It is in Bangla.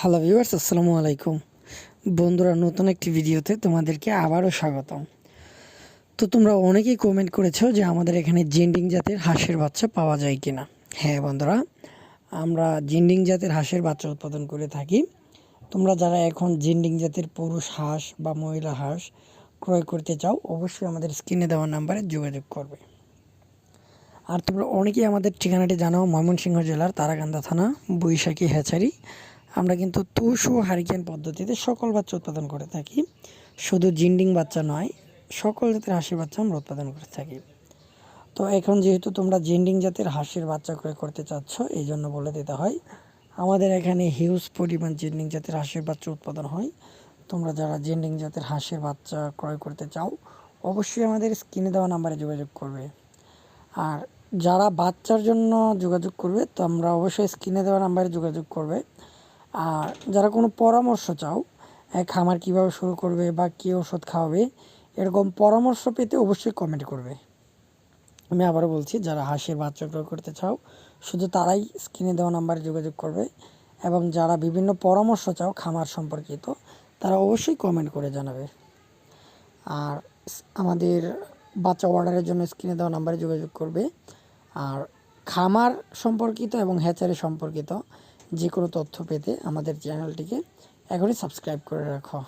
হ্যালো ভিউয়ার্স, আসসালামু আলাইকুম। বন্ধুরা, নতুন একটি ভিডিওতে তোমাদেরকে আবারও স্বাগতম। তো তোমরা অনেকেই কমেন্ট করেছো যে আমাদের এখানে জিন্ডিং জাতের হাঁসের বাচ্চা পাওয়া যায় কিনা। হ্যাঁ বন্ধুরা, আমরা জিন্ডিং জাতের হাঁসের বাচ্চা উৎপাদন করে থাকি। তোমরা যারা এখন জিন্ডিং জাতের পুরুষ হাঁস বা মহিলা হাঁস ক্রয় করতে চাও, অবশ্যই আমাদের স্ক্রিনে দেওয়া নাম্বারে যোগাযোগ করবে। আর তোমরা অনেকেই আমাদের ঠিকানাটি জানাও, ময়মনসিংহ জেলার তারাকান্দা থানা, বৈশাখী হ্যাচারি। আমরা কিন্তু তুষ ও হারিকেন পদ্ধতিতে সকল বাচ্চা উৎপাদন করে থাকি। শুধু জিন্ডিং বাচ্চা নয়, সকল জাতের হাঁসের বাচ্চা আমরা উৎপাদন করে থাকি। তো এখন যেহেতু তোমরা জিন্ডিং জাতের হাঁসের বাচ্চা ক্রয় করতে চাচ্ছ, এই জন্য বলে দিতে হয় আমাদের এখানে হিউজ পরিমাণ জিন্ডিং জাতের হাঁসের বাচ্চা উৎপাদন হয়। তোমরা যারা জিন্ডিং জাতের হাঁসের বাচ্চা ক্রয় করতে চাও, অবশ্যই আমাদের স্ক্রিনে দেওয়া নাম্বারে যোগাযোগ করবে। আর যারা বাচ্চার জন্য যোগাযোগ করবে, তো আমরা অবশ্যই স্ক্রিনে দেওয়া নাম্বারে যোগাযোগ করবে। আর যারা কোনো পরামর্শ চাও, খামার কীভাবে শুরু করবে বা কী ওষুধ খাওয়াবে, এরকম পরামর্শ পেতে অবশ্যই কমেন্ট করবে। আমি আবারও বলছি, যারা হাঁসের বাচ্চা ক্রয় করতে চাও, শুধু তারাই স্ক্রিনে দেওয়া নাম্বারে যোগাযোগ করবে। এবং যারা বিভিন্ন পরামর্শ চাও খামার সম্পর্কিত, তারা অবশ্যই কমেন্ট করে জানাবে। আর আমাদের বাচ্চা অর্ডারের জন্য স্ক্রিনে দেওয়া নাম্বারে যোগাযোগ করবে। আর খামার সম্পর্কিত এবং হ্যাচারি সম্পর্কিত যে কোনো তথ্য পেতে আমাদের চ্যানেলটিকে এখনই সাবস্ক্রাইব করে রাখো।